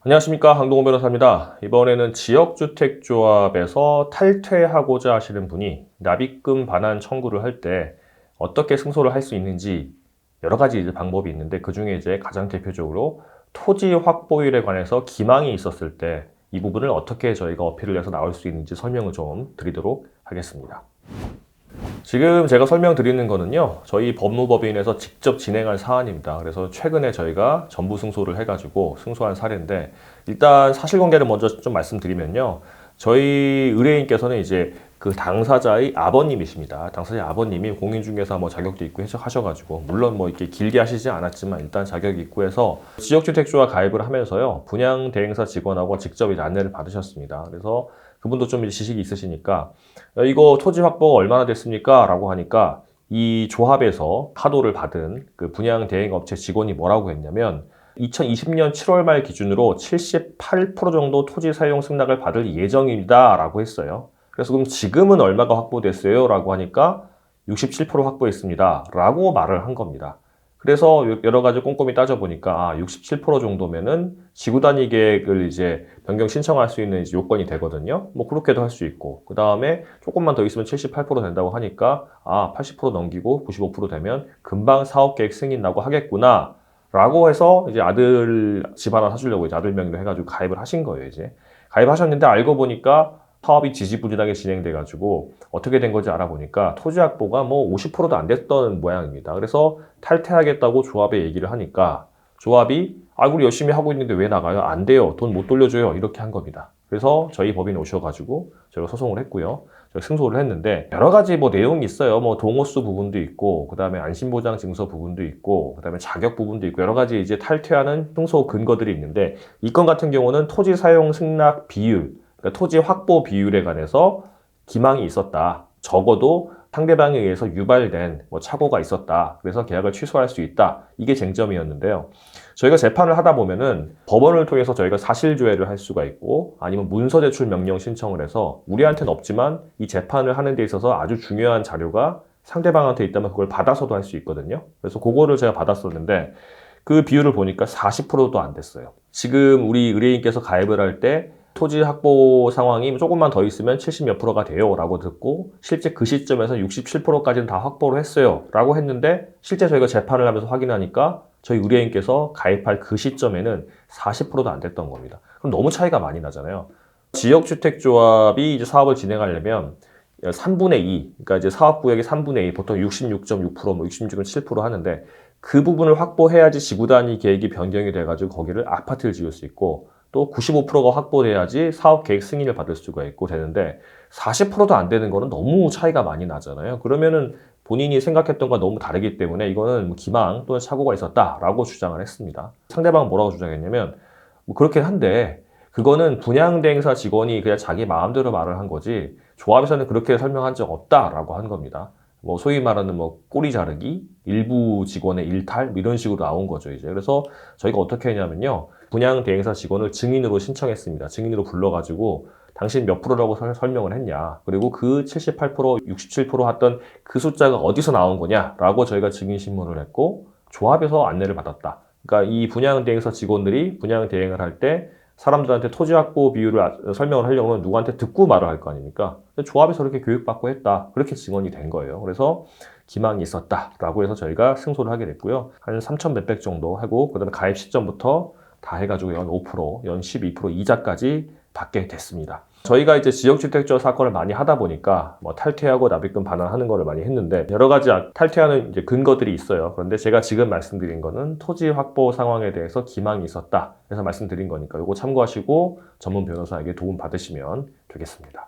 안녕하십니까, 강동원 변호사입니다. 이번에는 지역주택조합에서 탈퇴하고자 하시는 분이 납입금 반환 청구를 할 때 어떻게 승소를 할 수 있는지 여러 가지 이제 방법이 있는데, 그 중에 이제 가장 대표적으로 토지 확보율에 관해서 기망이 있었을 때 이 부분을 어떻게 저희가 어필을 해서 나올 수 있는지 설명을 좀 드리도록 하겠습니다. 지금 제가 설명드리는 거는요, 저희 법무법인에서 직접 진행한 사안입니다. 그래서 최근에 저희가 전부 승소를 해가지고 승소한 사례인데, 일단 사실관계를 먼저 좀 말씀드리면요, 저희 의뢰인께서는 이제 그 당사자의 아버님이십니다. 당사자의 아버님이 공인중개사 뭐 자격도 있고 하셔가지고, 물론 뭐 이렇게 길게 하시지 않았지만 일단 자격이 있고 해서 지역주택조합 가입을 하면서요, 분양대행사 직원하고 직접 이제 안내를 받으셨습니다. 그래서 그분도 좀 지식이 있으시니까 이거 토지 확보가 얼마나 됐습니까? 라고 하니까 이 조합에서 하도를 받은 그 분양대행업체 직원이 뭐라고 했냐면, 2020년 7월 말 기준으로 78% 정도 토지 사용 승낙을 받을 예정이다 라고 했어요. 그래서 그럼 지금은 얼마가 확보됐어요? 라고 하니까 67% 확보했습니다 라고 말을 한 겁니다. 그래서 여러 가지 꼼꼼히 따져보니까 67% 정도면은 지구 단위 계획을 이제 변경 신청할 수 있는 이제 요건이 되거든요. 뭐 그렇게도 할 수 있고, 그 다음에 조금만 더 있으면 78% 된다고 하니까 80% 넘기고 95% 되면 금방 사업 계획 승인 나고 하겠구나 라고 해서 이제 아들 집 하나 사주려고 이제 아들 명의로 해가지고 가입을 하신 거예요. 이제 가입하셨는데 알고 보니까 사업이 지지부진하게 진행돼가지고 어떻게 된 건지 알아보니까 토지 확보가 뭐 50%도 안 됐던 모양입니다. 그래서 탈퇴하겠다고 조합에 얘기를 하니까 조합이 우리 열심히 하고 있는데 왜 나가요? 안 돼요. 돈 못 돌려줘요. 이렇게 한 겁니다. 그래서 저희 법인에 오셔가지고 저희가 소송을 했고요. 저희가 승소를 했는데, 여러 가지 뭐 내용이 있어요. 뭐 동호수 부분도 있고, 그 다음에 안심보장 증서 부분도 있고, 그 다음에 자격 부분도 있고, 여러 가지 이제 탈퇴하는 승소 근거들이 있는데, 이 건 같은 경우는 토지 사용 승낙 비율, 그러니까 토지 확보 비율에 관해서 기망이 있었다. 적어도 상대방에 의해서 유발된 뭐 착오가 있었다. 그래서 계약을 취소할 수 있다. 이게 쟁점이었는데요. 저희가 재판을 하다 보면은 법원을 통해서 저희가 사실조회를 할 수가 있고, 아니면 문서제출 명령 신청을 해서 우리한테는 없지만 이 재판을 하는 데 있어서 아주 중요한 자료가 상대방한테 있다면 그걸 받아서도 할 수 있거든요. 그래서 그거를 제가 받았었는데, 그 비율을 보니까 40%도 안 됐어요. 지금 우리 의뢰인께서 가입을 할 때 토지 확보 상황이 조금만 더 있으면 70몇 프로가 돼요 라고 듣고, 실제 그 시점에서 67%까지는 다 확보를 했어요 라고 했는데, 실제 저희가 재판을 하면서 확인하니까 저희 의뢰인께서 가입할 그 시점에는 40%도 안 됐던 겁니다. 그럼 너무 차이가 많이 나잖아요. 지역주택조합이 이제 사업을 진행하려면 3분의 2, 그러니까 이제 사업구역의 3분의 2, 보통 66.6%, 뭐 66.7% 하는데, 그 부분을 확보해야지 지구 단위 계획이 변경이 돼가지고 거기를 아파트를 지을 수 있고, 또 95%가 확보돼야지 사업 계획 승인을 받을 수가 있고 되는데, 40%도 안 되는 거는 너무 차이가 많이 나잖아요. 그러면은 본인이 생각했던 것과 너무 다르기 때문에 이거는 뭐 기망 또는 착오가 있었다라고 주장을 했습니다. 상대방은 뭐라고 주장했냐면, 뭐 그렇긴 한데 그거는 분양대행사 직원이 그냥 자기 마음대로 말을 한 거지 조합에서는 그렇게 설명한 적 없다라고 한 겁니다. 뭐 소위 말하는 뭐 꼬리 자르기, 일부 직원의 일탈 이런 식으로 나온 거죠 이제. 그래서 저희가 어떻게 했냐면요, 분양대행사 직원을 증인으로 신청했습니다. 증인으로 불러가지고 당신 몇 프로라고 설명을 했냐, 그리고 그 78%, 67% 했던 그 숫자가 어디서 나온 거냐라고 저희가 증인 신문을 했고, 조합에서 안내를 받았다. 그러니까 이 분양대행사 직원들이 분양대행을 할 때 사람들한테 토지 확보 비율을 설명을 하려면 누구한테 듣고 말을 할 거 아닙니까? 조합에서 그렇게 교육받고 했다. 그렇게 증언이 된 거예요. 그래서 기망이 있었다라고 해서 저희가 승소를 하게 됐고요. 한 3천 몇백 정도 하고, 그 다음에 가입 시점부터 다 해가지고 연 5%, 연 12% 이자까지 받게 됐습니다. 저희가 이제 지역주택조 사건을 많이 하다 보니까 뭐 탈퇴하고 납입금 반환하는 거를 많이 했는데, 여러 가지 탈퇴하는 이제 근거들이 있어요. 그런데 제가 지금 말씀드린 거는 토지 확보 상황에 대해서 기망이 있었다. 그래서 말씀드린 거니까 이거 참고하시고 전문 변호사에게 도움 받으시면 되겠습니다.